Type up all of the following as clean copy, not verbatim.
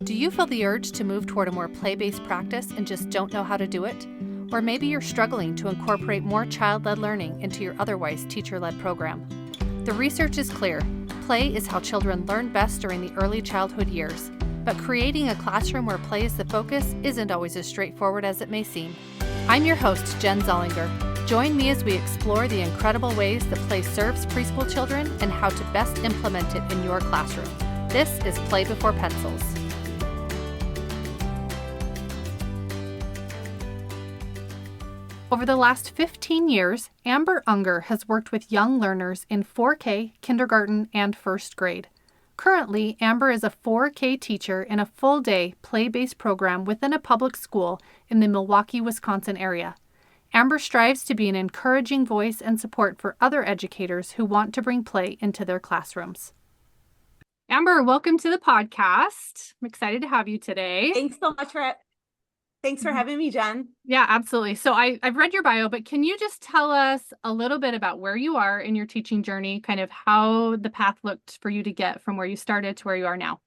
Do you feel the urge to move toward a more play-based practice and just don't know how to do it? Or maybe you're struggling to incorporate more child-led learning into your otherwise teacher-led program. The research is clear. Play is how children learn best during the early childhood years. But creating a classroom where play is the focus isn't always as straightforward as it may seem. I'm your host, Jen Zollinger. Join me as we explore the incredible ways that play serves preschool children and how to best implement it in your classroom. This is Play Before Pencils. Over the last 15 years, Amber Unger has worked with young learners in 4K, kindergarten, and first grade. Currently, Amber is a 4K teacher in a full-day play-based program within a public school in the Milwaukee, Wisconsin area. Amber strives to be an encouraging voice and support for other educators who want to bring play into their classrooms. Amber, welcome to the podcast. I'm excited to have you today. Thanks for having me, Jen. Yeah, absolutely. So I've read your bio, but can you just tell us a little bit about where you are in your teaching journey, kind of how the path looked for you to get from where you started to where you are now?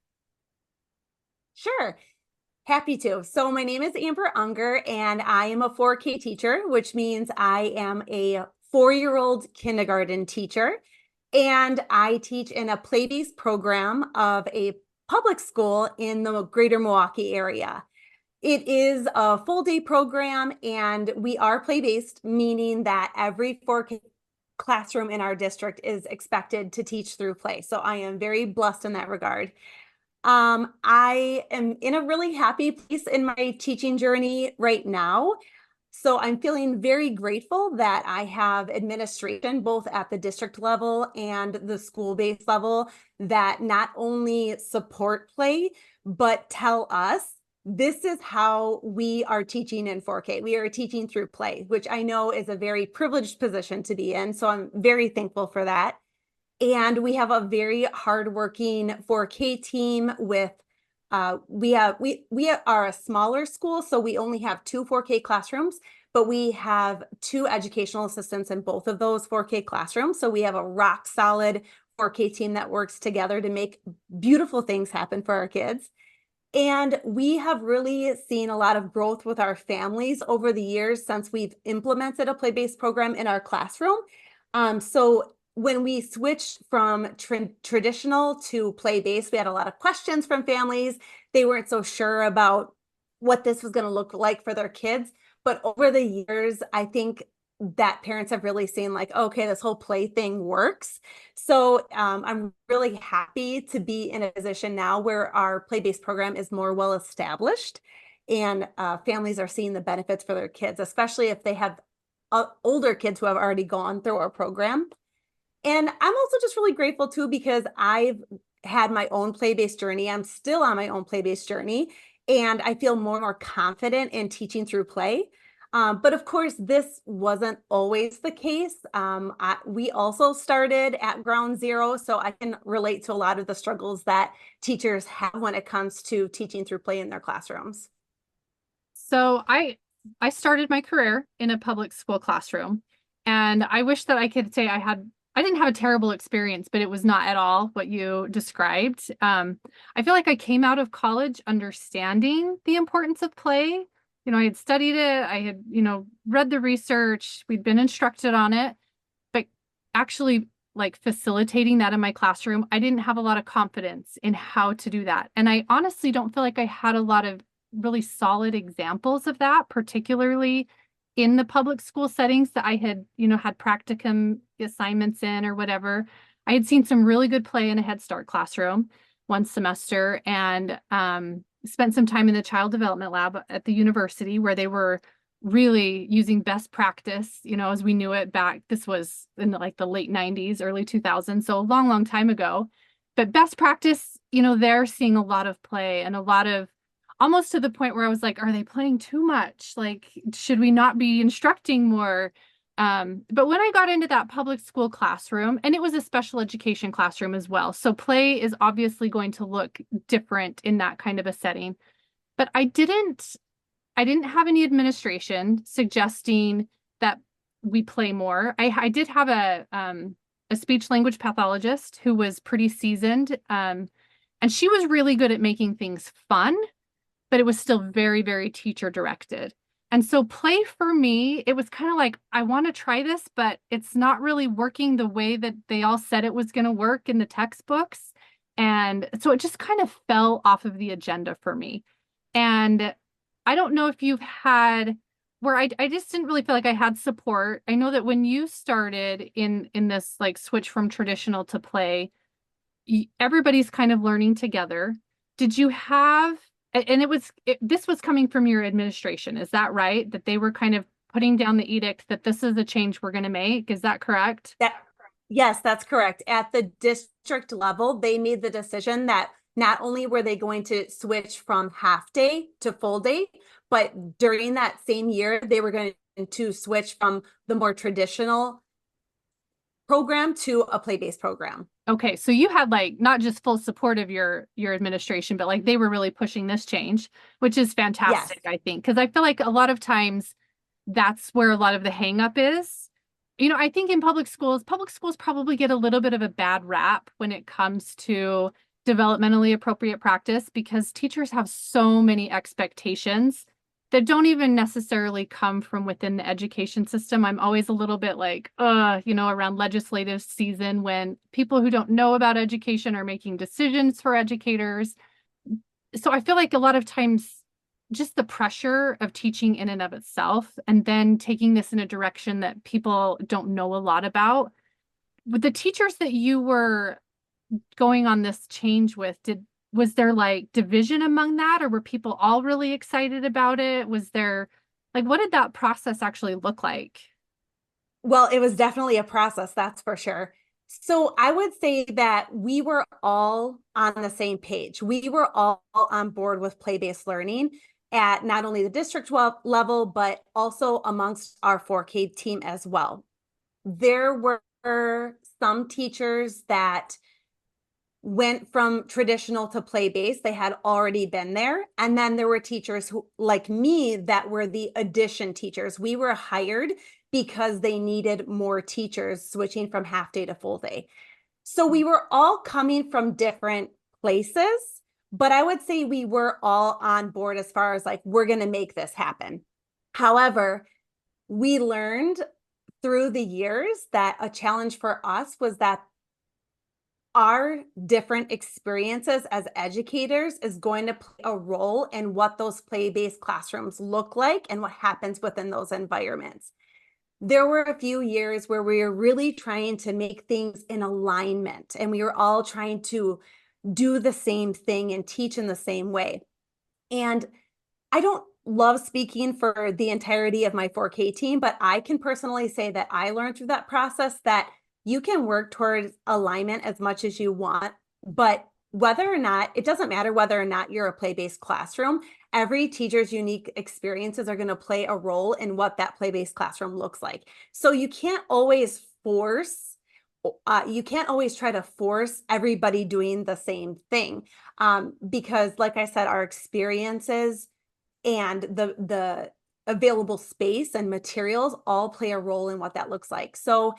Sure. Happy to. So my name is Amber Unger, and I am a 4K teacher, which means I am a 4-year-old kindergarten teacher. And I teach in a play-based program of a public school in the greater Milwaukee area. It is a full-day program, and we are play-based, meaning that every 4K classroom in our district is expected to teach through play. So I am very blessed in that regard. I am in a really happy place in my teaching journey right now. So I'm feeling very grateful that I have administration both at the district level and the school-based level that not only support play, but tell us this is how we are teaching in 4K. We are teaching through play, which I know is a very privileged position to be in. So I'm very thankful for that. And we have a very hardworking 4K team with we are a smaller school, so we only have 2 4K classrooms, but we have 2 educational assistants in both of those 4K classrooms. So we have a rock solid 4K team that works together to make beautiful things happen for our kids. And we have really seen a lot of growth with our families over the years since we've implemented a play-based program in our classroom. So when we switched from traditional to play-based, we had a lot of questions from families. They weren't so sure about what this was going to look like for their kids. But over the years, I think that parents have really seen like, okay, this whole play thing works. So I'm really happy to be in a position now where our play-based program is more well established, and families are seeing the benefits for their kids, especially if they have older kids who have already gone through our program. And I'm also just really grateful too, because I've had my own play-based journey. I'm still on my own play-based journey, and I feel more and more confident in teaching through play. But of course, this wasn't always the case. We also started at ground zero, so I can relate to a lot of the struggles that teachers have when it comes to teaching through play in their classrooms. So I started my career in a public school classroom, and I wish that I could say I didn't have a terrible experience, but it was not at all what you described. I feel like I came out of college understanding the importance of play. You know, I had studied it, I had, read the research, we'd been instructed on it, but actually like facilitating that in my classroom, I didn't have a lot of confidence in how to do that. And I honestly don't feel like I had a lot of really solid examples of that, particularly in the public school settings that I had, had practicum assignments in or whatever. I had seen some really good play in a Head Start classroom one semester, and spent some time in the child development lab at the university where they were really using best practice, as we knew it back. This was in the late 90s, early 2000s, so a long, long time ago. But best practice, they're seeing a lot of play and a lot of, almost to the point where I was like, are they playing too much? Like, should we not be instructing more? But when I got into that public school classroom, and it was a special education classroom as well, so play is obviously going to look different in that kind of a setting. But I didn't have any administration suggesting that we play more. I did have a speech language pathologist who was pretty seasoned, and And she was really good at making things fun, but it was still very, very teacher directed. And so play for me, it was kind of like, I want to try this, but it's not really working the way that they all said it was going to work in the textbooks. And so it just kind of fell off of the agenda for me. And I don't know if you've had where I just didn't really feel like I had support. I know that when you started in this like switch from traditional to play, everybody's kind of learning together. Did you have, and this was coming from your administration, is that right? That they were kind of putting down the edict that this is a change we're going to make. Is that correct? That Yes, that's correct. At the district level, they made the decision that not only were they going to switch from half day to full day, but during that same year, they were going to switch from the more traditional program to a play-based program. Okay, so you had like not just full support of your administration, but like they were really pushing this change, which is Yes. fantastic, I think, because I feel like a lot of times that's where a lot of the hang up is. I think in public schools probably get a little bit of a bad rap when it comes to developmentally appropriate practice because teachers have so many expectations that don't even necessarily come from within the education system. I'm always a little bit like, around legislative season when people who don't know about education are making decisions for educators. So I feel like a lot of times just the pressure of teaching in and of itself, and then taking this in a direction that people don't know a lot about. With the teachers that you were going on this change with, was there like division among that, or were people all really excited about it? Was there like what did that process actually look like? Well, it was definitely a process, that's for sure. So I would say that we were all on the same page. We were all on board with play-based learning at not only the district level, but also amongst our 4K team as well. There were some teachers that went from traditional to play-based. They had already been there. And then there were teachers who, like me, that were the addition teachers. We were hired because they needed more teachers switching from half day to full day. So we were all coming from different places, but I would say we were all on board as far as like, we're going to make this happen. However, we learned through the years that a challenge for us was that our different experiences as educators is going to play a role in what those play-based classrooms look like and what happens within those environments. There were a few years where we were really trying to make things in alignment and we were all trying to do the same thing and teach in the same way. And I don't love speaking for the entirety of my 4K team, but I can personally say that I learned through that process that you can work towards alignment as much as you want, but whether or not, it doesn't matter whether or not you're a play-based classroom, every teacher's unique experiences are going to play a role in what that play-based classroom looks like. So you can't always try to force everybody doing the same thing because like I said, our experiences and the available space and materials all play a role in what that looks like. So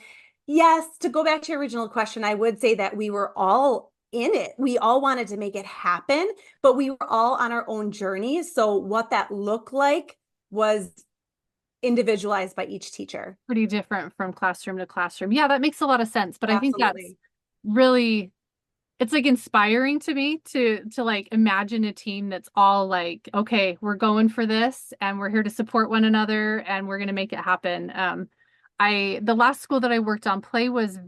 yes, to go back to your original question, I would say that we were all in it. We all wanted to make it happen, but we were all on our own journeys. So what that looked like was individualized by each teacher. Pretty different from classroom to classroom. Yeah, that makes a lot of sense, but I think that's Absolutely. really it's like inspiring to me to like imagine a team that's all like, okay, we're going for this and we're here to support one another and we're going to make it happen. The last school that I worked on play was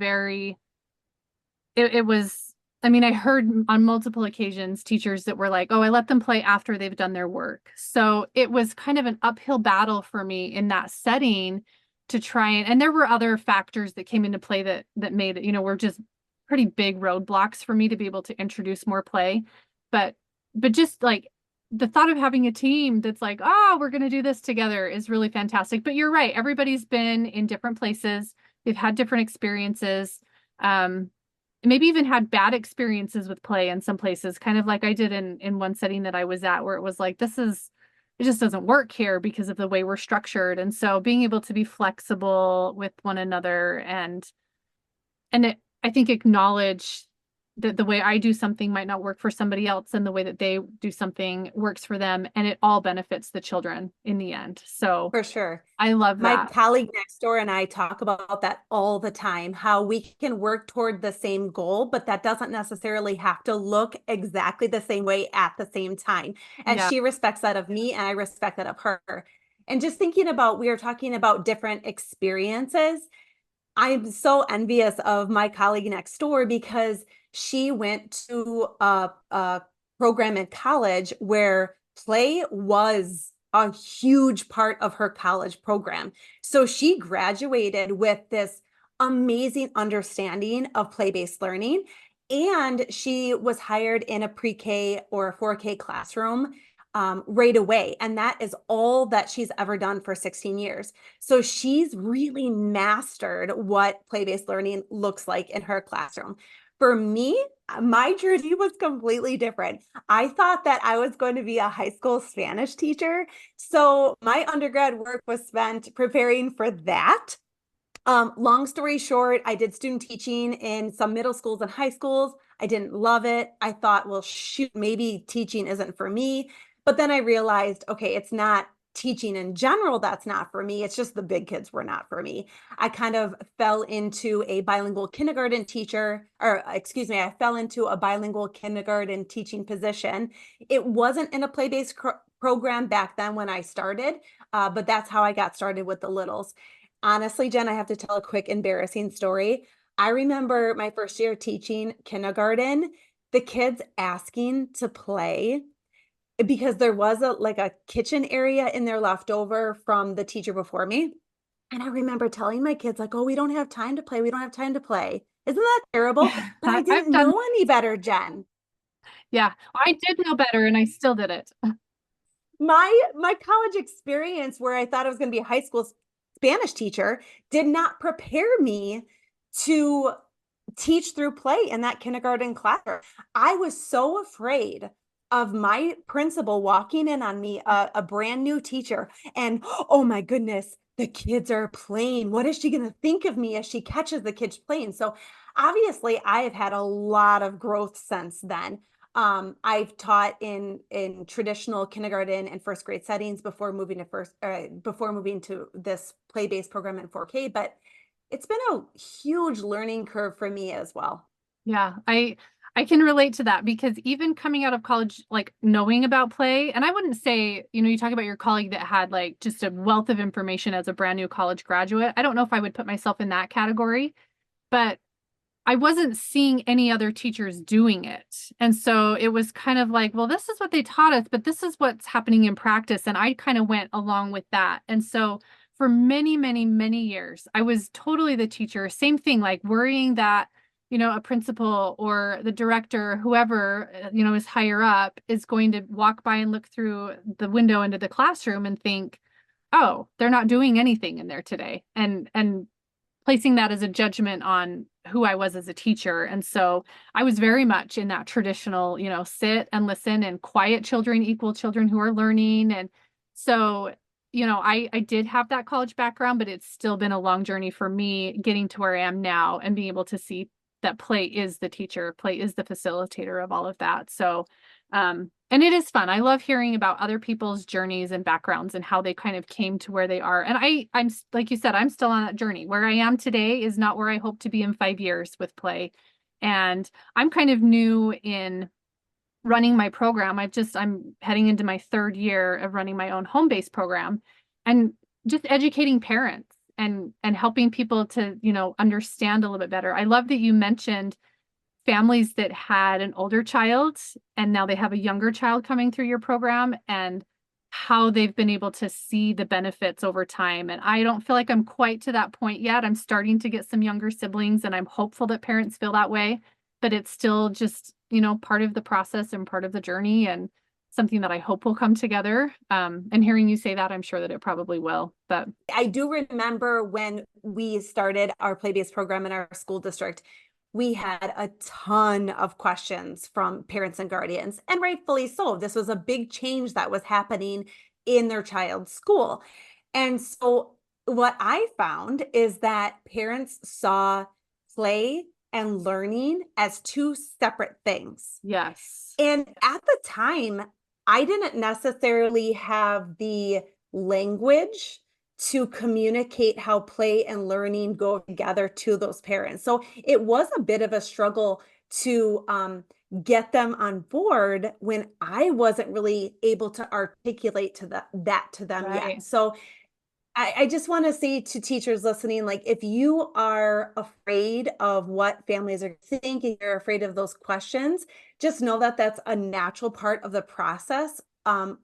it was, I mean, I heard on multiple occasions teachers that were like, oh, I let them play after they've done their work. So it was kind of an uphill battle for me in that setting to try and there were other factors that came into play that made it, were just pretty big roadblocks for me to be able to introduce more play. But just like the thought of having a team that's like, oh, we're going to do this together is really fantastic. But you're right. Everybody's been in different places. They've had different experiences. Maybe even had bad experiences with play in some places, kind of like I did in one setting that I was at where it was like, it just doesn't work here because of the way we're structured. And so being able to be flexible with one another and I think acknowledge the way I do something might not work for somebody else, and the way that they do something works for them, and it all benefits the children in the end. So For sure. I love My that. colleague next door and I talk about that all the time, how we can work toward the same goal, but that doesn't necessarily have to look exactly the same way at the same time. And Yeah. she respects that of me, and I respect that of her. And just thinking about, we were talking about different experiences. I'm so envious of my colleague next door because she went to a program in college where play was a huge part of her college program. So she graduated with this amazing understanding of play-based learning. And she was hired in a pre-K or a 4K classroom right away. And that is all that she's ever done for 16 years. So she's really mastered what play-based learning looks like in her classroom. For me, my journey was completely different. I thought that I was going to be a high school Spanish teacher. So my undergrad work was spent preparing for that. Long story short, I did student teaching in some middle schools and high schools. I didn't love it. I thought, well, shoot, maybe teaching isn't for me. But then I realized, okay, it's not teaching in general that's not for me. It's just the big kids were not for me. I kind of fell into a bilingual kindergarten teacher, or excuse me, I fell into a bilingual kindergarten teaching position. It wasn't in a play-based program back then when I started, but that's how I got started with the littles. Honestly, Jen, I have to tell a quick embarrassing story. I remember my first year teaching kindergarten, the kids asking to play because there was a kitchen area in there left over from the teacher before me. And I remember telling my kids like, "Oh, we don't have time to play. We don't have time to play." Isn't that terrible? But I I've didn't done, know any better, Jen. yeah, I did know better and I still did it. My college experience where I thought I was going to be a high school Spanish teacher did not prepare me to teach through play in that kindergarten classroom. I was so afraid of my principal walking in on me, a brand new teacher, and oh my goodness, the kids are playing. What is she going to think of me as she catches the kids playing? So obviously, I have had a lot of growth since then. I've taught in traditional kindergarten and first grade settings before moving to this play-based program in 4K, but it's been a huge learning curve for me as well. Yeah, I can relate to that because even coming out of college, like knowing about play, and I wouldn't say, you talk about your colleague that had like just a wealth of information as a brand new college graduate. I don't know if I would put myself in that category, but I wasn't seeing any other teachers doing it. And so it was kind of like, well, this is what they taught us, but this is what's happening in practice. And I kind of went along with that. And so for many, many, many years, I was totally the teacher. Same thing, like worrying that, a principal or the director, whoever, is higher up is going to walk by and look through the window into the classroom and think, oh, they're not doing anything in there today. And placing that as a judgment on who I was as a teacher. And so I was very much in that traditional, sit and listen and quiet children equal children who are learning. And so, I did have that college background, but it's still been a long journey for me getting to where I am now and being able to see that play is the teacher, play is the facilitator of all of that. So, and it is fun. I love hearing about other people's journeys and backgrounds and how they kind of came to where they are. And I'm like you said, I'm still on that journey. Where I am today is not where I hope to be in 5 years with play. And I'm kind of new in running my program. I'm heading into my third year of running my own home-based program and just educating parents and helping people to, understand a little bit better. I love that you mentioned families that had an older child and now they have a younger child coming through your program and how they've been able to see the benefits over time. And I don't feel like I'm quite to that point yet. I'm starting to get some younger siblings and I'm hopeful that parents feel that way, but it's still just, part of the process and part of the journey and something that I hope will come together. And hearing you say that, I'm sure that it probably will. But I do remember when we started our play-based program in our school district, we had a ton of questions from parents and guardians, and rightfully so. This was a big change that was happening in their child's school. And so what I found is that parents saw play and learning as two separate things. Yes. And at the time, I didn't necessarily have the language to communicate how play and learning go together to those parents. So it was a bit of a struggle to get them on board when I wasn't really able to articulate that to them yet. Right. So I just want to say to teachers listening, like, if you are afraid of what families are thinking, you're afraid of those questions, just know that that's a natural part of the process.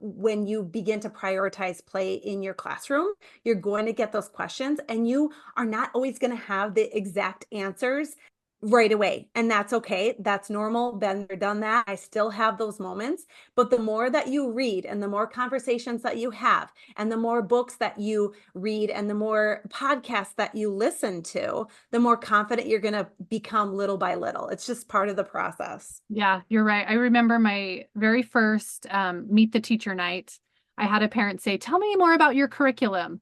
When you begin to prioritize play in your classroom, you're going to get those questions, and you are not always going to have the exact answers right away. And that's okay. That's normal. Been there, done that. I still have those moments. But the more that you read and the more conversations that you have, and the more books that you read and the more podcasts that you listen to, the more confident you're going to become little by little. It's just part of the process. Yeah, you're right. I remember my very first meet the teacher night. I had a parent say, "Tell me more about your curriculum."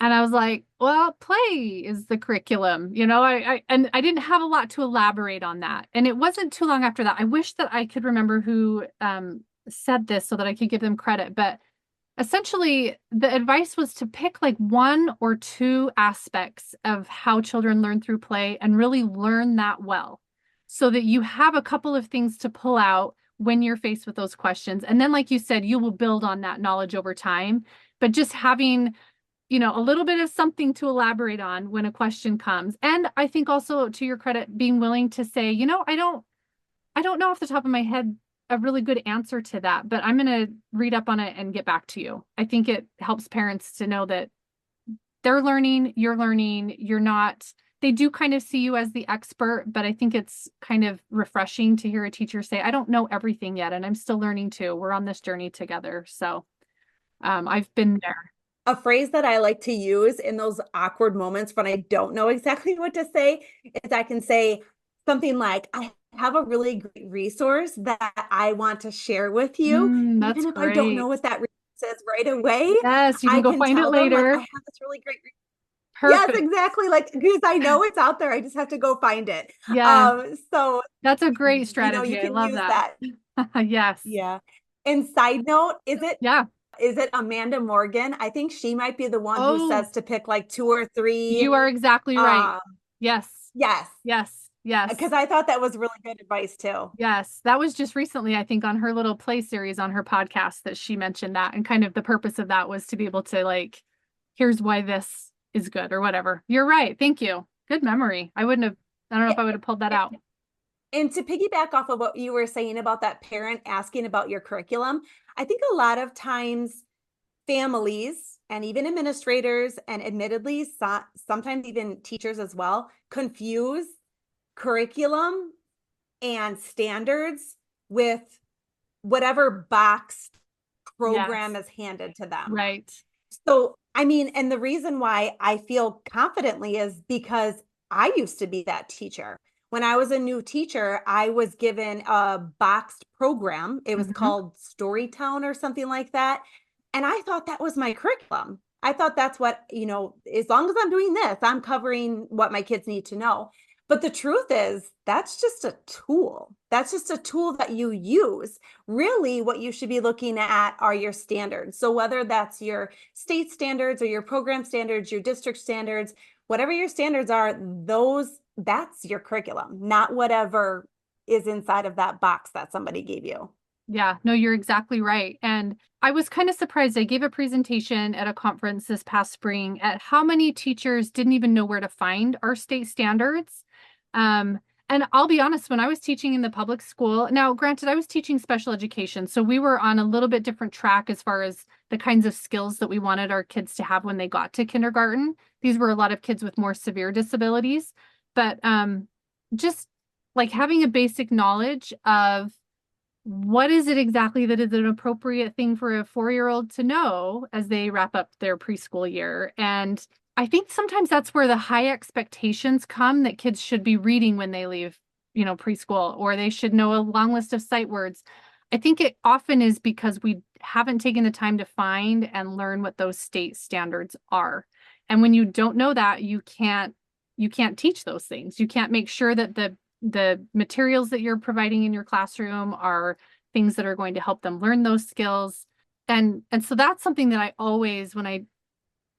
And I was like, "Well, play is the curriculum." And I didn't have a lot to elaborate on that. And it wasn't too long after that. I wish that I could remember who said this so that I could give them credit. But essentially, the advice was to pick like one or two aspects of how children learn through play and really learn that well so that you have a couple of things to pull out when you're faced with those questions. And then, like you said, you will build on that knowledge over time. But just having, a little bit of something to elaborate on when a question comes. And I think also, to your credit, being willing to say, I don't know off the top of my head a really good answer to that, but I'm going to read up on it and get back to you. I think it helps parents to know that they're learning, you're not, they do kind of see you as the expert, but I think it's kind of refreshing to hear a teacher say, I don't know everything yet, and I'm still learning too. We're on this journey together. So I've been there. A phrase that I like to use in those awkward moments when I don't know exactly what to say is I can say something like, I have a really great resource that I want to share with you. That's Even if I don't know great. what that resource is right away, Yes, you can I go can find it tell them, like, I later. have this really great Yes, Perfect. exactly. Like, because I know it's out there. I just have to go find it. Yeah, So, that's a great you strategy. I can love use that. that. Yes. Yeah. And side note, Yeah. is it Amanda Morgan? I think she might be the one who Oh, says to pick like two or three. you are exactly right. Um, Yes. yes, Yes. Yes. because I thought that was really good advice too. Yes. That was just recently, I think, on her little play series on her podcast that she mentioned that. And kind of the purpose of that was to be able to, like, here's why this is good or whatever. You're right. Thank you. Good memory. I don't know if Yeah. I would have pulled that out. And to piggyback off of what you were saying about that parent asking about your curriculum, I think a lot of times families and even administrators, and admittedly, sometimes even teachers as well, confuse curriculum and standards with whatever boxed program Yes. is handed to them. Right. So, I mean, and the reason why I feel confidently is because I used to be that teacher. When I was a new teacher, I was given a boxed program. It was Hmm. called Storytown or something like that. And I thought that was my curriculum. I thought that's what, as long as I'm doing this, I'm covering what my kids need to know. But the truth is, that's just a tool. That's just a tool that you use. Really, what you should be looking at are your standards. So, whether that's your state standards or your program standards, your district standards, whatever your standards are, that's your curriculum, not whatever is inside of that box that somebody gave you. Yeah, no, you're exactly right. And I was kind of surprised. I gave a presentation at a conference this past spring at how many teachers didn't even know where to find our state standards. And I'll be honest, when I was teaching in the public school, now granted, I was teaching special education, so we were on a little bit different track as far as the kinds of skills that we wanted our kids to have when they got to kindergarten. These were a lot of kids with more severe disabilities, but just like having a basic knowledge of what is it exactly that is an appropriate thing for a 4-year-old to know as they wrap up their preschool year. And I think sometimes that's where the high expectations come that kids should be reading when they leave, preschool, or they should know a long list of sight words. I think it often is because we haven't taken the time to find and learn what those state standards are. And when you don't know that, you can't you can't teach those things. You can't make sure that the materials that you're providing in your classroom are things that are going to help them learn those skills. And so that's something that I always, when I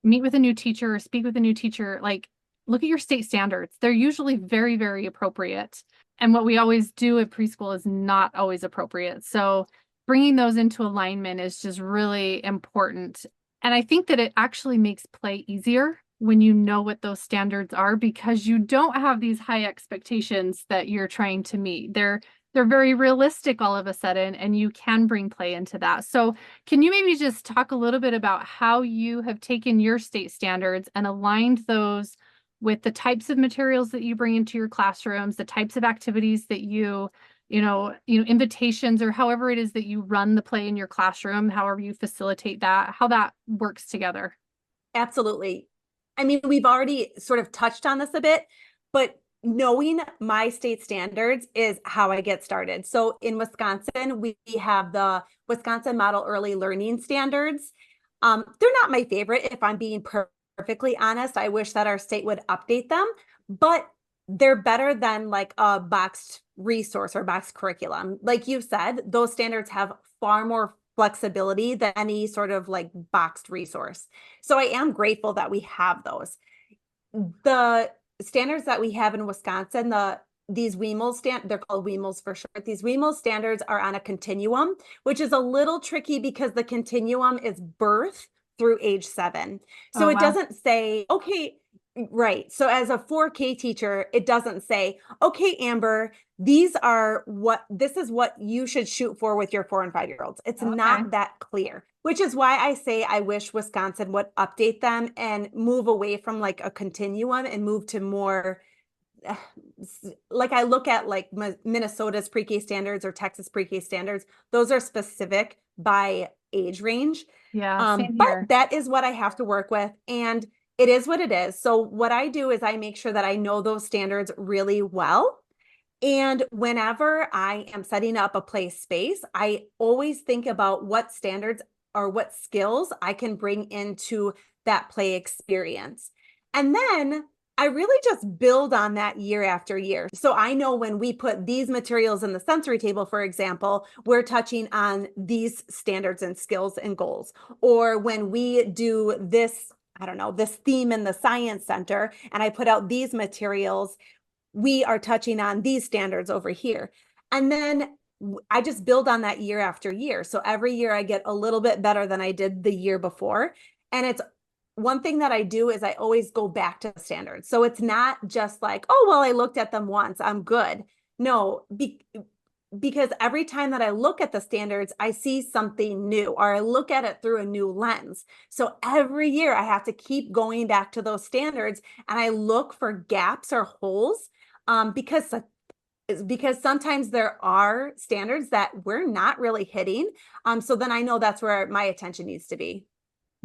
meet with a new teacher or speak with a new teacher, like, look at your state standards. They're usually very, very appropriate. And what we always do at preschool is not always appropriate. So bringing those into alignment is just really important. And I think that it actually makes play easier when you know what those standards are, because you don't have these high expectations that you're trying to meet. They're very realistic all of a sudden, and you can bring play into that. So can you maybe just talk a little bit about how you have taken your state standards and aligned those with the types of materials that you bring into your classrooms, the types of activities that invitations, or however it is that you run the play in your classroom, however you facilitate that, how that works together? Absolutely. I mean, we've already sort of touched on this a bit, but knowing my state standards is how I get started. So in Wisconsin, we have the Wisconsin Model Early Learning Standards. They're not my favorite, if I'm being perfectly honest. I wish that our state would update them, but they're better than like a boxed resource or boxed curriculum. Like you said, those standards have far more flexibility than any sort of like boxed resource. So I am grateful that we have those. The standards that we have in Wisconsin, these they're called WEMLs for short. These WEML standards are on a continuum, which is a little tricky because the continuum is birth through age 7. So Oh, it wow. doesn't say, okay, right. So as a 4K teacher, it doesn't say, okay, Amber, this is what you should shoot for with your 4 and 5-year-olds. It's Okay. not that clear, which is why I say I wish Wisconsin would update them and move away from like a continuum and move to more like I look at like Minnesota's pre-K standards or Texas pre-K standards. Those are specific by age range. Yeah, same But here. that is what I have to work with. And it is what it is. So what I do is I make sure that I know those standards really well. And whenever I am setting up a play space, I always think about what standards or what skills I can bring into that play experience. And then I really just build on that year after year. So I know when we put these materials in the sensory table, for example, we're touching on these standards and skills and goals. Or when we do this, I don't know, this theme in the science center, and I put out these materials, we are touching on these standards over here. And then I just build on that year after year. So every year I get a little bit better than I did the year before. And it's one thing that I do is I always go back to the standards. So it's not just like, oh, well, I looked at them once, I'm good. No, because every time that I look at the standards, I see something new or I look at it through a new lens. So every year I have to keep going back to those standards and I look for gaps or holes because sometimes there are standards that we're not really hitting. So then I know that's where my attention needs to be.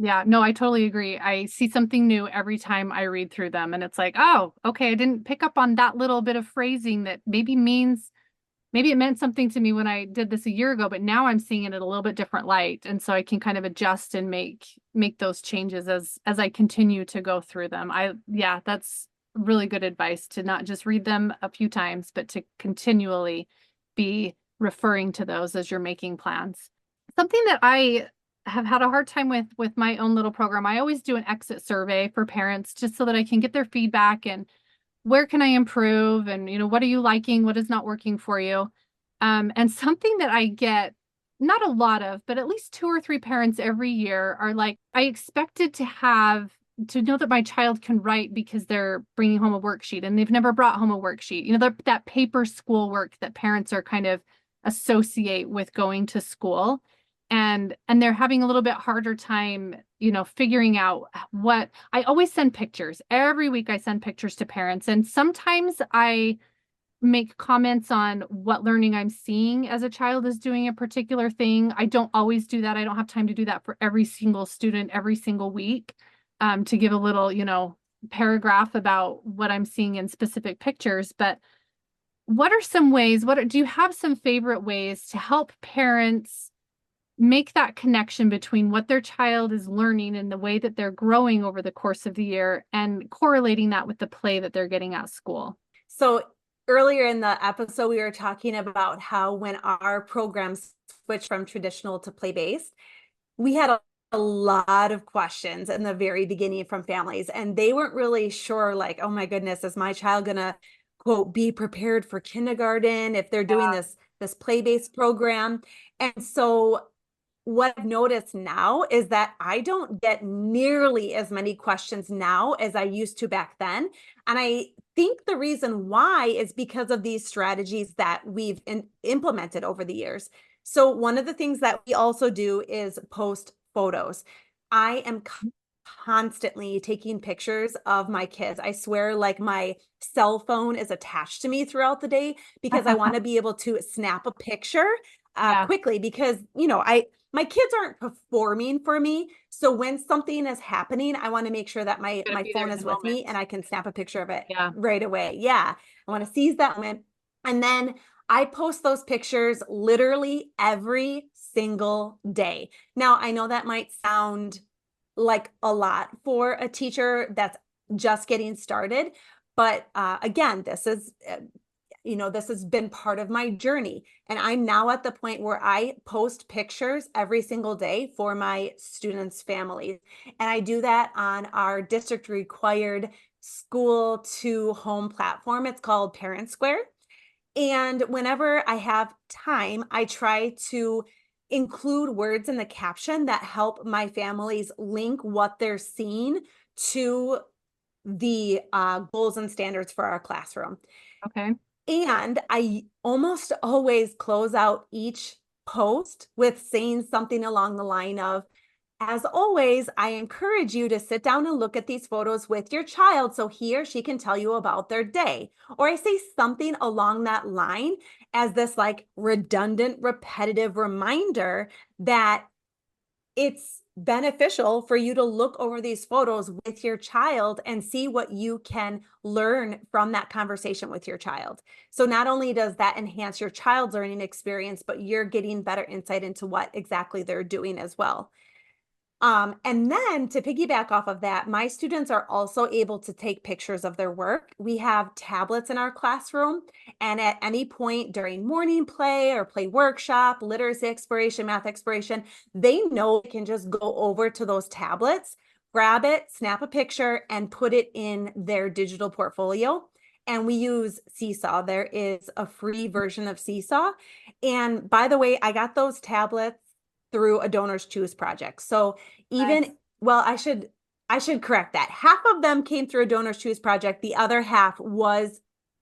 Yeah, no, I totally agree. I see something new every time I read through them, and it's like, oh, okay, I didn't pick up on that little bit of phrasing that maybe it meant something to me when I did this a year ago, but now I'm seeing it in a little bit different light. And so I can kind of adjust and make those changes as I continue to go through them. Yeah, that's really good advice, to not just read them a few times, but to continually be referring to those as you're making plans. Something that I have had a hard time with my own little program, I always do an exit survey for parents just so that I can get their feedback and where can I improve, and what are you liking, what is not working for you. And something that I get not a lot of, but at least 2 or 3 parents every year are like, I expected to know that my child can write because they're bringing home a worksheet and they've never brought home a worksheet. That paper schoolwork that parents are kind of associate with going to school. And they're having a little bit harder time, figuring out what. I always send pictures. Every week I send pictures to parents, and sometimes I make comments on what learning I'm seeing as a child is doing a particular thing. I don't always do that. I don't have time to do that for every single student every single week, to give a little, paragraph about what I'm seeing in specific pictures. But what are some ways, do you have some favorite ways to help parents make that connection between what their child is learning and the way that they're growing over the course of the year and correlating that with the play that they're getting at school. So earlier in the episode, we were talking about how when our programs switched from traditional to play-based, we had a lot of questions in the very beginning from families, and they weren't really sure, like, oh my goodness, is my child gonna, quote, be prepared for kindergarten if they're doing this play-based program? And so what I've noticed now is that I don't get nearly as many questions now as I used to back then. And I think the reason why is because of these strategies that we've implemented over the years. So, one of the things that we also do is post photos. I am constantly taking pictures of my kids. I swear, like my cell phone is attached to me throughout the day because I want to be able to snap a picture Yeah, quickly because, my kids aren't performing for me. So when something is happening, I want to make sure that my gotta my be there phone in is the with moment. me and I can snap a picture of it Yeah. right away. Yeah. I want to seize that moment. And then I post those pictures literally every single day. Now, I know that might sound like a lot for a teacher that's just getting started, but again, this has been part of my journey. And I'm now at the point where I post pictures every single day for my students' families. And I do that on our district required school to home platform. It's called Parent Square. And whenever I have time, I try to include words in the caption that help my families link what they're seeing to the goals and standards for our classroom. Okay. And I almost always close out each post with saying something along the line of, as always, I encourage you to sit down and look at these photos with your child so he or she can tell you about their day. Or I say something along that line as this like redundant, repetitive reminder that it's beneficial for you to look over these photos with your child and see what you can learn from that conversation with your child. So not only does that enhance your child's learning experience, but you're getting better insight into what exactly they're doing as well. And then to piggyback off of that, my students are also able to take pictures of their work. We have tablets in our classroom, and at any point during morning play or play workshop, literacy exploration, math exploration, they know they can just go over to those tablets, grab it, snap a picture, and put it in their digital portfolio. And we use Seesaw. There is a free version of Seesaw. And by the way, I got those tablets through a Donors Choose project. So Nice. even well, I should correct that. Half of them came through a Donors Choose project. The other half of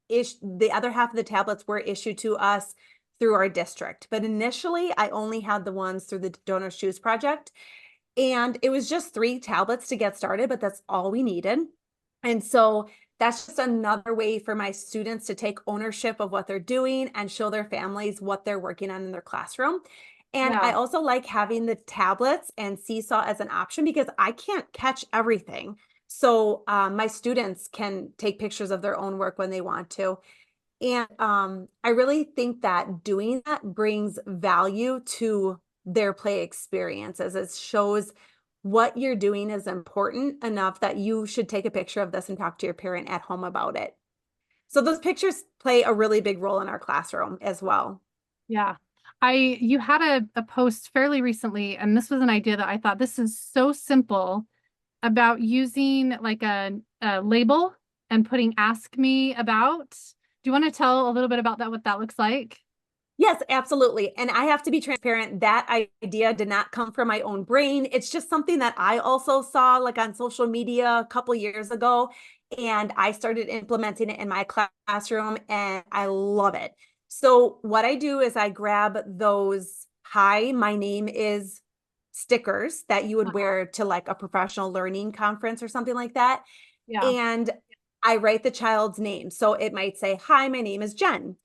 the tablets were issued to us through our district. But initially, I only had the ones through the Donors Choose project. And it was just 3 tablets to get started, but that's all we needed. And so that's just another way for my students to take ownership of what they're doing and show their families what they're working on in their classroom. And I Yeah. also like having the tablets and Seesaw as an option because I can't catch everything. So my students can take pictures of their own work when they want to. And I really think that doing that brings value to their play experiences. It shows what you're doing is important enough that you should take a picture of this and talk to your parent at home about it. So those pictures play a really big role in our classroom as well. Yeah. You had a post fairly recently, and this was an idea that I thought this is so simple about using like a label and putting ask me about. Do you want to tell a little bit about that, what that looks like? Yes, absolutely. And I have to be transparent. That idea did not come from my own brain. It's just something that I also saw like on social media a couple years ago. And I started implementing it in my classroom and I love it. So what I do is I grab those hi, my name is stickers that you would Uh-huh. wear to like a professional learning conference or something like that. Yeah. And I write the child's name. So it might say, hi, my name is Jen.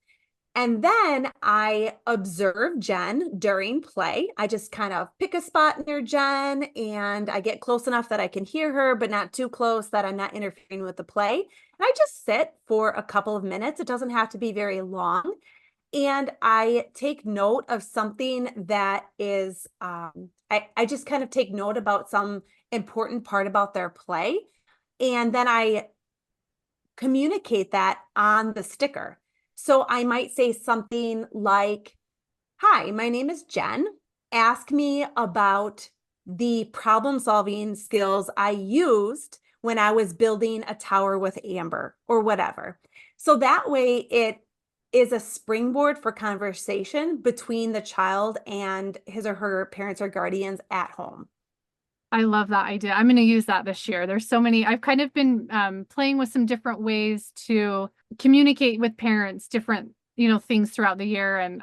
And then I observe Jen during play. I just kind of pick a spot near Jen and I get close enough that I can hear her, but not too close that I'm not interfering with the play. And I just sit for a couple of minutes. It doesn't have to be very long. And I take note of something that is, I just kind of take note about some important part about their play. And then I communicate that on the sticker. So I might say something like, "Hi, my name is Jen. Ask me about the problem solving skills I used when I was building a tower with Amber," or whatever. So that way it is a springboard for conversation between the child and his or her parents or guardians at home. I love that idea. I'm going to use that this year. There's so many. I've kind of been playing with some different ways to communicate with parents, different, things throughout the year. And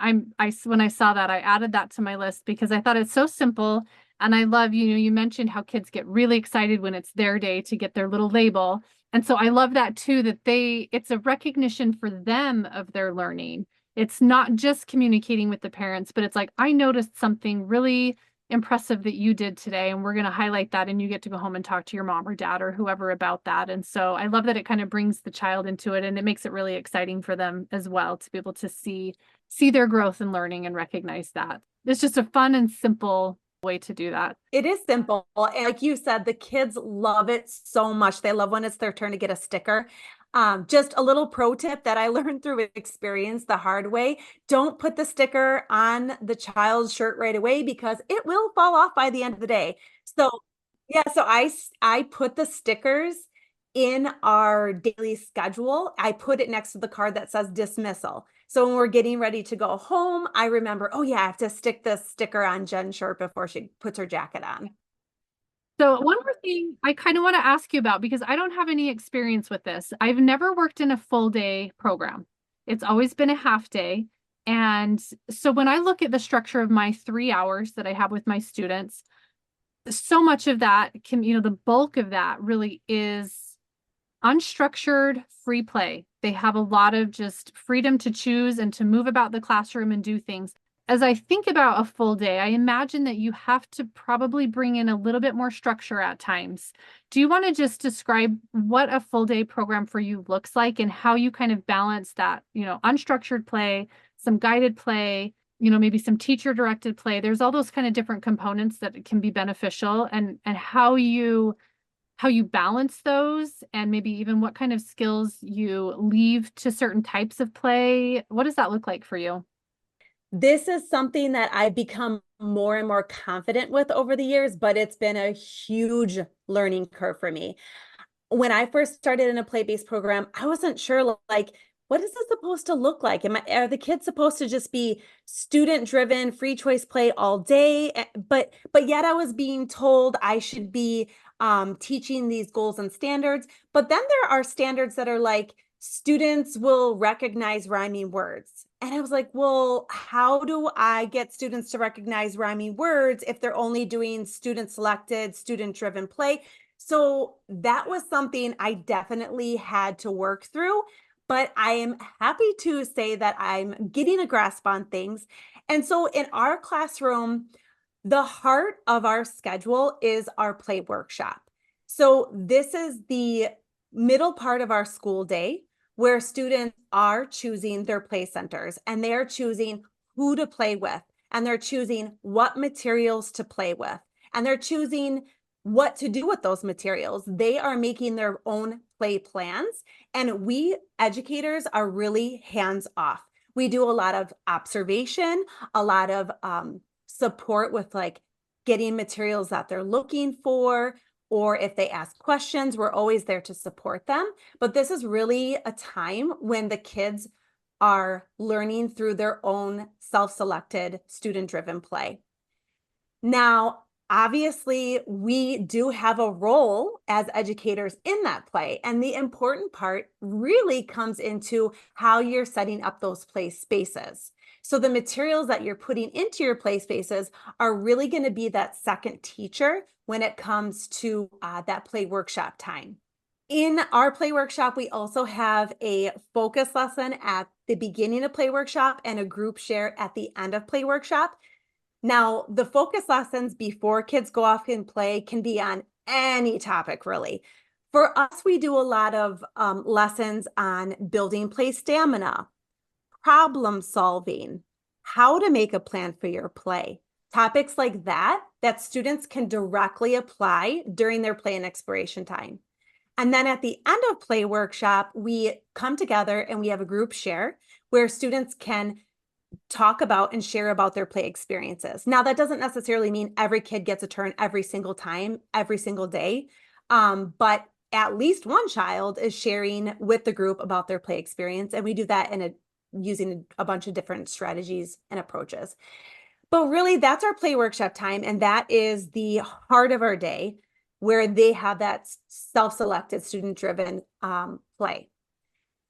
when I saw that, I added that to my list because I thought it's so simple. And I love, you mentioned how kids get really excited when it's their day to get their little label. And so I love that too, that it's a recognition for them of their learning. It's not just communicating with the parents, but it's like, I noticed something really impressive that you did today, and we're going to highlight that, and you get to go home and talk to your mom or dad or whoever about that. And so I love that it kind of brings the child into it, and it makes it really exciting for them as well to be able to see their growth and learning and recognize that. It's just a fun and simple way to do that. It is simple. And like you said, the kids love it so much. They love when it's their turn to get a sticker. Just a little pro tip that I learned through experience the hard way. Don't put the sticker on the child's shirt right away because it will fall off by the end of the day. So yeah, so I put the stickers in our daily schedule. I put it next to the card that says dismissal. So when we're getting ready to go home, I remember, oh yeah, I have to stick this sticker on Jen's shirt before she puts her jacket on. So one more thing I kind of want to ask you about, because I don't have any experience with this. I've never worked in a full day program. It's always been a half day. And so when I look at the structure of my 3 hours that I have with my students, so much of that the bulk of that really is unstructured free play. They have a lot of just freedom to choose and to move about the classroom and do things. As I think about a full day, I imagine that you have to probably bring in a little bit more structure at times. Do you want to just describe what a full day program for you looks like and how you kind of balance that, unstructured play, some guided play, maybe some teacher directed play? There's all those kind of different components that can be beneficial, and how you balance those, and maybe even what kind of skills you leave to certain types of play. What does that look like for you? This is something that I've become more and more confident with over the years, but it's been a huge learning curve for me. When I first started in a play-based program, I wasn't sure, like, what is this supposed to look like? Are the kids supposed to just be student-driven, free choice play all day? But yet I was being told I should be teaching these goals and standards. But then there are standards that are like, students will recognize rhyming words. And I was like, well, how do I get students to recognize rhyming words if they're only doing student-selected, student-driven play? So that was something I definitely had to work through, but I am happy to say that I'm getting a grasp on things. And so in our classroom, the heart of our schedule is our play workshop. So this is the middle part of our school day where students are choosing their play centers and they're choosing who to play with, and they're choosing what materials to play with, and they're choosing what to do with those materials. They are making their own play plans, and we educators are really hands off. We do a lot of observation, a lot of support with like getting materials that they're looking for, or if they ask questions, we're always there to support them. But this is really a time when the kids are learning through their own self-selected student-driven play. Now, obviously, we do have a role as educators in that play. And the important part really comes into how you're setting up those play spaces. So the materials that you're putting into your play spaces are really going to be that second teacher when it comes to that play workshop time. In our play workshop, we also have a focus lesson at the beginning of play workshop and a group share at the end of play workshop. Now, the focus lessons before kids go off and play can be on any topic, really. For us, we do a lot of lessons on building play stamina, problem solving, how to make a plan for your play, topics like that, that students can directly apply during their play and exploration time. And then at the end of play workshop, we come together and we have a group share where students can talk about and share about their play experiences. Now, that doesn't necessarily mean every kid gets a turn every single time, every single day. But at least one child is sharing with the group about their play experience. And we do that using a bunch of different strategies and approaches. But really, that's our play workshop time. And that is the heart of our day where they have that self-selected student-driven play.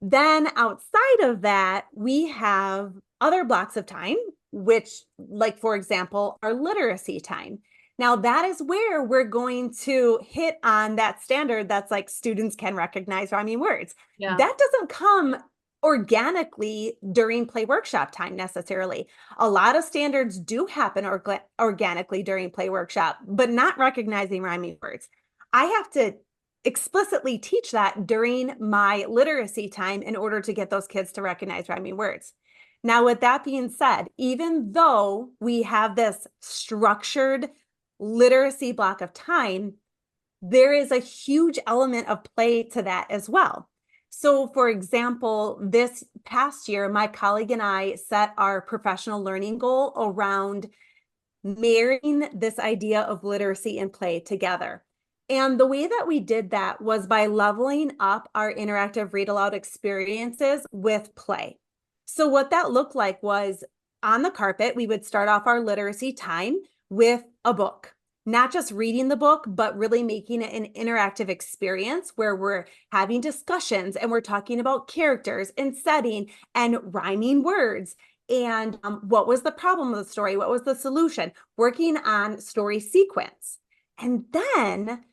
Then outside of that, we have other blocks of time, which, like, for example, our literacy time. Now, that is where we're going to hit on that standard that's like students can recognize rhyming words. Yeah. That doesn't come organically during play workshop time necessarily. A lot of standards do happen organically during play workshop, but not recognizing rhyming words. I have to explicitly teach that during my literacy time in order to get those kids to recognize rhyming words. Now, with that being said, even though we have this structured literacy block of time, there is a huge element of play to that as well. So, for example, this past year, my colleague and I set our professional learning goal around marrying this idea of literacy and play together. And the way that we did that was by leveling up our interactive read aloud experiences with play. So what that looked like was on the carpet, we would start off our literacy time with a book, not just reading the book, but really making it an interactive experience where we're having discussions and we're talking about characters and setting and rhyming words. And what was the problem of the story? What was the solution? Working on story sequence. And then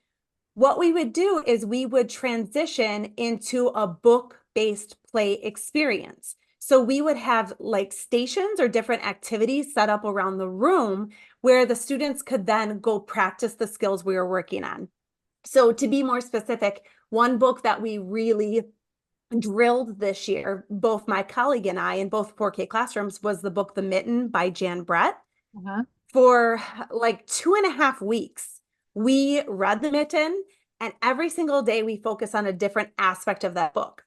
what we would do is we would transition into a book-based play experience. So we would have like stations or different activities set up around the room where the students could then go practice the skills we were working on. So to be more specific, one book that we really drilled this year, both my colleague and I in both 4K classrooms, was the book The Mitten by Jan Brett. For like 2.5 weeks, we read The Mitten, and every single day we focus on a different aspect of that book.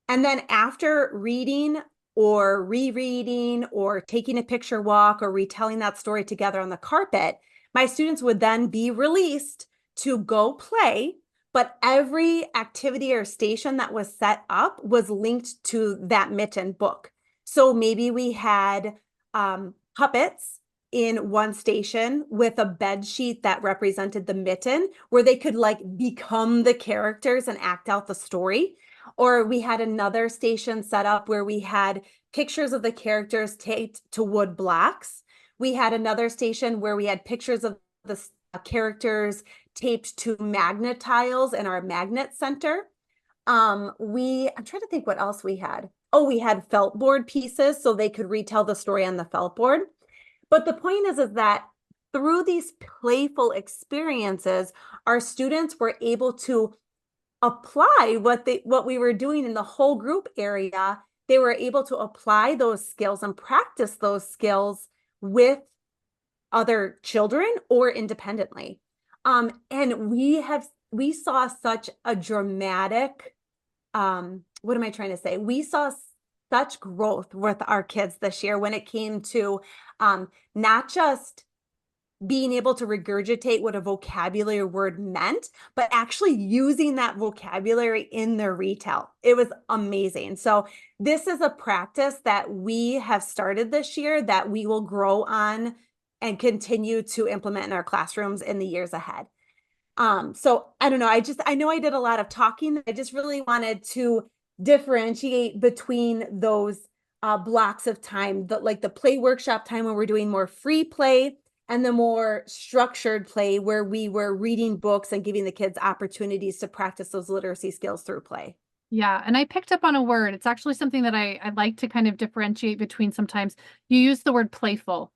And then after reading or rereading or taking a picture walk or retelling that story together on the carpet, my students would then be released to go play, but every activity or station that was set up was linked to that Mitten book. So maybe we had puppets in one station with a bed sheet that represented the mitten where they could like become the characters and act out the story. Or we had another station set up where we had pictures of the characters taped to wood blocks. We had another station where we had pictures of the characters taped to magnet tiles in our magnet center. I'm trying to think what else we had. Oh, we had felt board pieces so they could retell the story on the felt board. But the point is that through these playful experiences, our students were able to apply what we were doing in the whole group area. They were able to apply those skills and practice those skills with other children or independently. And we saw such a dramatic, what am I trying to say? We saw such growth with our kids this year when it came to not just being able to regurgitate what a vocabulary word meant, but actually using that vocabulary in their retell. It was amazing. So this is a practice that we have started this year that we will grow on and continue to implement in our classrooms in the years ahead. So I don't know. I know I did a lot of talking. I just really wanted to differentiate between those blocks of time, like the play workshop time when we're doing more free play and the more structured play where we were reading books and giving the kids opportunities to practice those literacy skills through play. Yeah, and I picked up on a word. It's actually something that I like to kind of differentiate between sometimes. You use the word playful.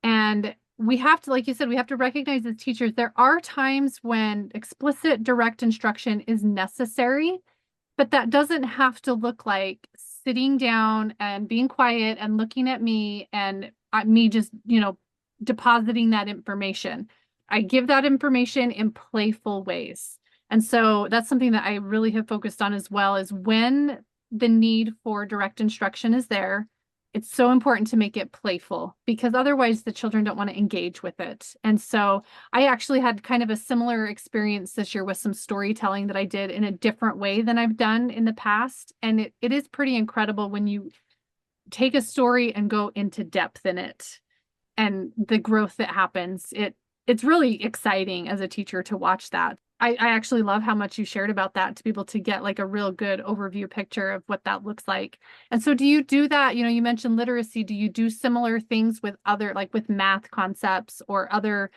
And we have to, like you said, we have to recognize as teachers, there are times when explicit direct instruction is necessary. But that doesn't have to look like sitting down and being quiet and looking at me and me just, depositing that information. I give that information in playful ways. And so that's something that I really have focused on as well is when the need for direct instruction is there, it's so important to make it playful because otherwise the children don't want to engage with it. And so I actually had kind of a similar experience this year with some storytelling that I did in a different way than I've done in the past. And it is pretty incredible when you take a story and go into depth in it and the growth that happens. It's really exciting as a teacher to watch that. I actually love how much you shared about that to be able to get like a real good overview picture of what that looks like. And so do you do that? You mentioned literacy. Do you do similar things with other, like with math concepts or other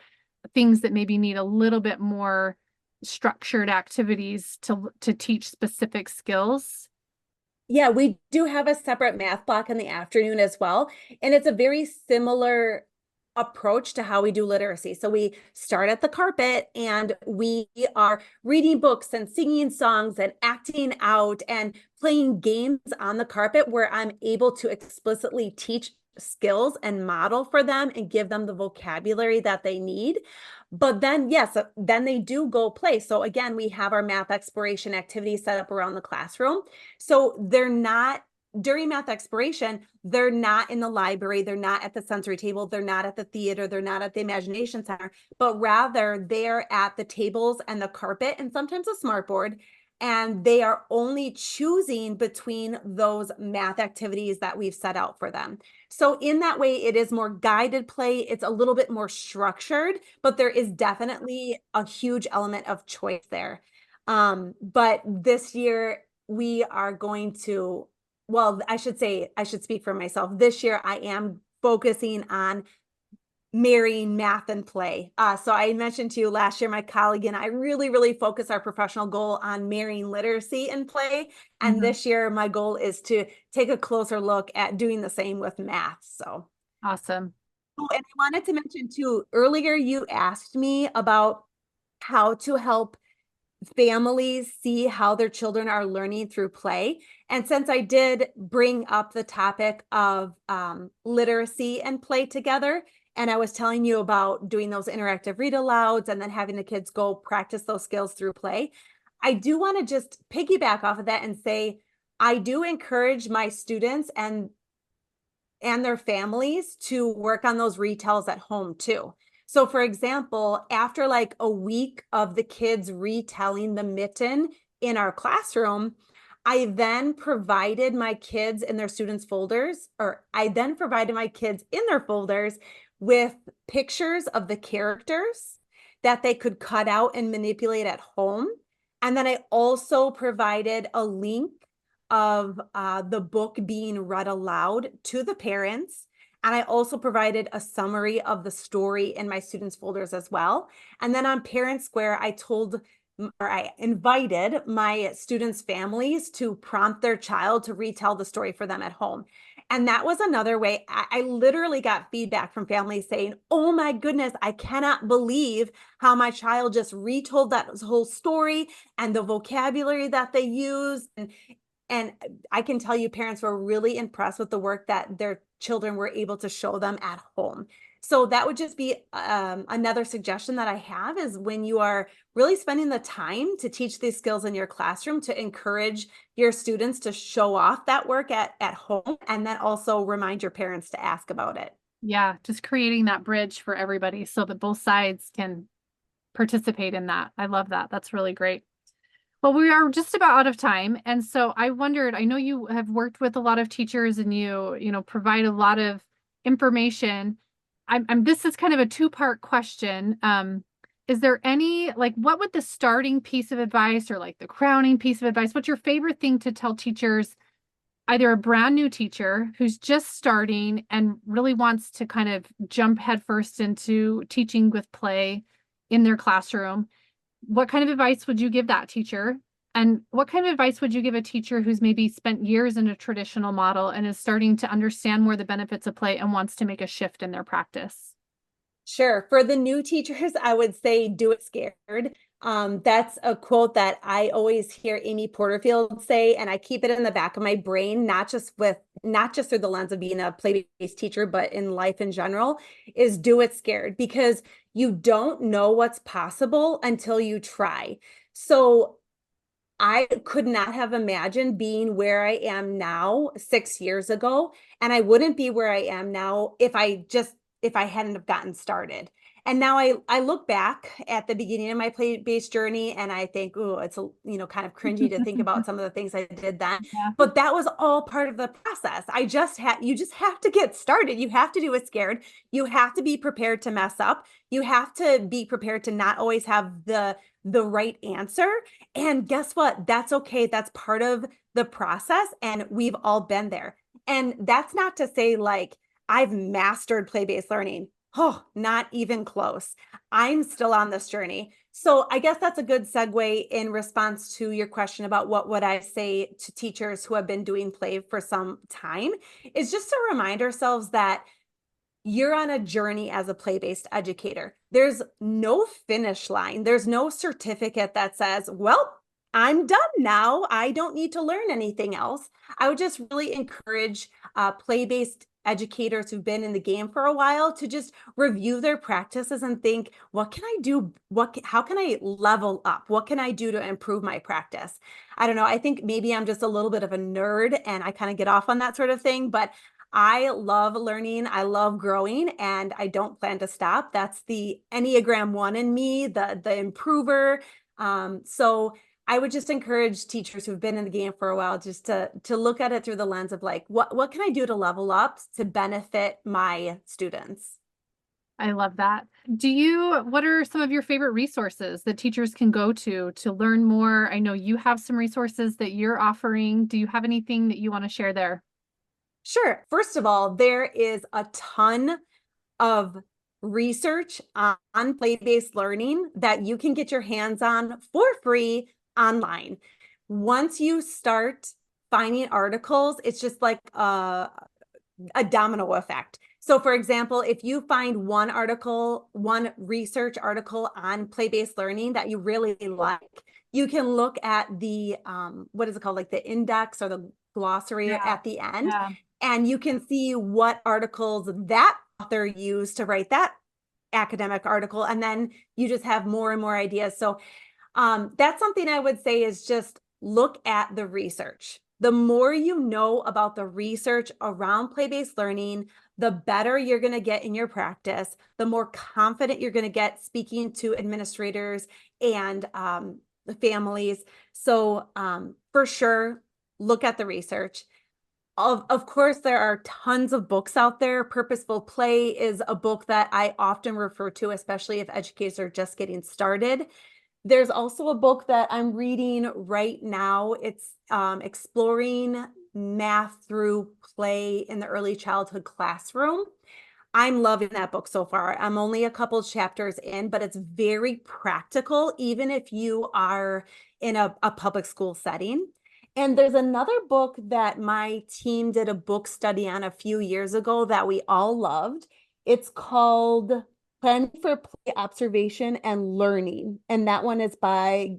things that maybe need a little bit more structured activities to teach specific skills? Yeah, we do have a separate math block in the afternoon as well. And it's a very similar approach to how we do literacy. So we start at the carpet and we are reading books and singing songs and acting out and playing games on the carpet where I'm able to explicitly teach skills and model for them and give them the vocabulary that they need. But then, yes, then they do go play. So again, we have our math exploration activities set up around the classroom. So they're not during math exploration, they're not in the library, they're not at the sensory table, they're not at the theater, they're not at the imagination center, but rather they're at the tables and the carpet and sometimes a smartboard. And they are only choosing between those math activities that we've set out for them. So in that way, it is more guided play. It's a little bit more structured, but there is definitely a huge element of choice there. But this year we are going to, well, I should say, I should speak for myself. This year I am focusing on marrying math and play. So I mentioned to you last year, my colleague and I really focus our professional goal on marrying literacy and play. And Mhm. this year, my goal is to take a closer look at doing the same with math. So, Awesome. oh, and I wanted to mention too, earlier you asked me about how to help families see how their children are learning through play. And since I did bring up the topic of literacy and play together, and I was telling you about doing those interactive read alouds and then having the kids go practice those skills through play, I do want to just piggyback off of that and say, I do encourage my students and their families to work on those retells at home too. So for example, after like a week of the kids retelling the mitten in our classroom, I then provided my kids in their students folders, or I then provided my kids in their folders with pictures of the characters that they could cut out and manipulate at home. And then I also provided a link of the book being read aloud to the parents. And I also provided a summary of the story in my students folders as well. And then on Parent Square, I invited my students' families to prompt their child to retell the story for them at home. And that was another way. I literally got feedback from families saying, oh my goodness, I cannot believe how my child just retold that whole story and the vocabulary that they used. And I can tell you parents were really impressed with the work that their children were able to show them at home. So that would just be another suggestion that I have is when you are really spending the time to teach these skills in your classroom, to encourage your students to show off that work at home, and then also remind your parents to ask about it. Yeah, just creating that bridge for everybody so that both sides can participate in that. I love that. That's really great. Well, we are just about out of time. And so I wondered, I know you have worked with a lot of teachers and provide a lot of information. This is kind of a two-part question. Is there any, like, what would the starting piece of advice or like the crowning piece of advice, what's your favorite thing to tell teachers, either a brand new teacher who's just starting and really wants to kind of jump headfirst into teaching with play in their classroom? What kind of advice would you give that teacher? And what kind of advice would you give a teacher who's maybe spent years in a traditional model and is starting to understand more the benefits of play and wants to make a shift in their practice? Sure. For the new teachers, I would say do it scared. That's a quote that I always hear Amy Porterfield say, and I keep it in the back of my brain, not just through the lens of being a play-based teacher, but in life in general, is do it scared because you don't know what's possible until you try. So I could not have imagined being where I am now 6 years ago, and I wouldn't be where I am now if I hadn't have gotten started. And now I look back at the beginning of my play-based journey and I think, oh, it's kind of cringy to think about some of the things I did then. Yeah. But that was all part of the process. You just have to get started. You have to do it scared. You have to be prepared to mess up. You have to be prepared to not always have the right answer. And guess what? That's okay. That's part of the process. And we've all been there. And that's not to say like I've mastered play-based learning. Oh, not even close. I'm still on this journey. So I guess that's a good segue in response to your question about what would I say to teachers who have been doing play for some time, is just to remind ourselves that you're on a journey as a play-based educator. There's no finish line. There's no certificate that says, well, I'm done now. I don't need to learn anything else. I would just really encourage play-based educators who've been in the game for a while to just review their practices and think, what can I do? How can I level up? What can I do to improve my practice? I don't know. I think maybe I'm just a little bit of a nerd and I kind of get off on that sort of thing, but I love learning. I love growing and I don't plan to stop. That's the Enneagram 1 in me, the improver. So I would just encourage teachers who've been in the game for a while just to look at it through the lens of like, what can I do to level up to benefit my students? I love that. What are some of your favorite resources that teachers can go to learn more? I know you have some resources that you're offering. Do you have anything that you want to share there? Sure. First of all, there is a ton of research on play-based learning that you can get your hands on for free online. Once you start finding articles, it's just like a domino effect. So for example, if you find one research article on play-based learning that you really like, you can look at the, what is it called? Like the index or the glossary Yeah. at the end, Yeah. and you can see what articles that author used to write that academic article. And then you just have more and more ideas. So that's something I would say is just look at the research. The more you know about the research around play-based learning, the better you're going to get in your practice, the more confident you're going to get speaking to administrators and families. So for sure, look at the research. Of course, there are tons of books out there. Purposeful Play is a book that I often refer to, especially if educators are just getting started. There's also a book that I'm reading right now. It's exploring math through play in the early childhood classroom. I'm loving that book so far. I'm only a couple chapters in, but it's very practical, even if you are in a public school setting. And there's another book that my team did a book study on a few years ago that we all loved. It's called Planning for Play Observation and Learning. And that one is by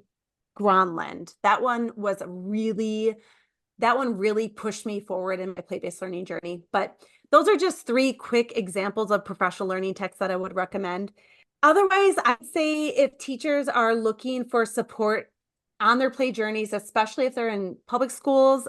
Gronland. That one really pushed me forward in my play-based learning journey. But those are just three quick examples of professional learning texts that I would recommend. Otherwise, I'd say if teachers are looking for support on their play journeys, especially if they're in public schools,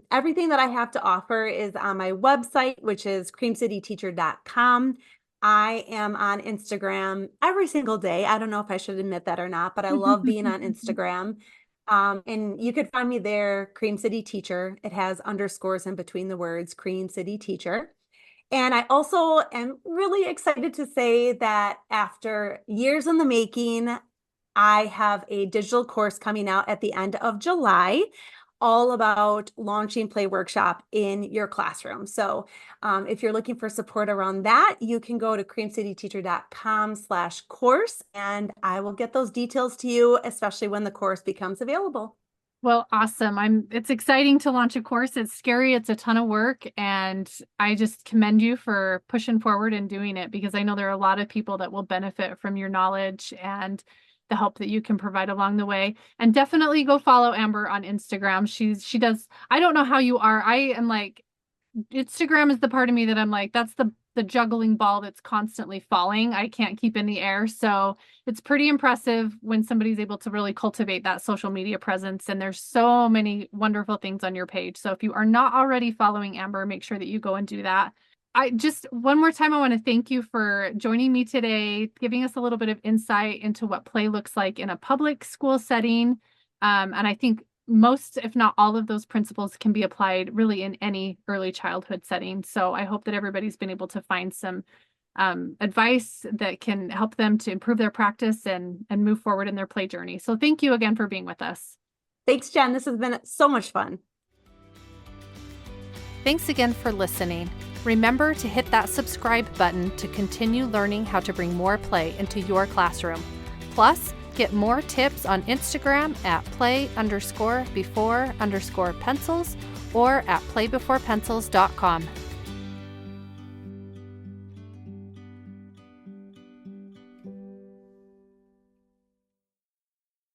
everything that I have to offer is on my website, which is creamcityteacher.com. I am on Instagram every single day. I don't know if I should admit that or not, but I love being on Instagram. And you could find me there, Cream City Teacher. It has underscores in between the words, Cream City Teacher. And I also am really excited to say that after years in the making, I have a digital course coming out at the end of July, all about launching Play Workshop in your classroom. So if you're looking for support around that, you can go to creamcityteacher.com/course, and I will get those details to you, especially when the course becomes available. Well, awesome. It's exciting to launch a course. It's scary. It's a ton of work. And I just commend you for pushing forward and doing it because I know there are a lot of people that will benefit from your knowledge and the help that you can provide along the way. And definitely go follow Amber on Instagram. She does, I don't know how you are. I am like, Instagram is the part of me that I'm like, that's the juggling ball that's constantly falling. I can't keep in the air. So it's pretty impressive when somebody's able to really cultivate that social media presence. And there's so many wonderful things on your page. So if you are not already following Amber, make sure that you go and do that. I just, one more time, I want to thank you for joining me today, giving us a little bit of insight into what play looks like in a public school setting. And I think most, if not all of those principles can be applied really in any early childhood setting. So I hope that everybody's been able to find some advice that can help them to improve their practice and move forward in their play journey. So thank you again for being with us. Thanks, Jen. This has been so much fun. Thanks again for listening. Remember to hit that subscribe button to continue learning how to bring more play into your classroom. Plus, get more tips on Instagram at play_before_pencils or at playbeforepencils.com.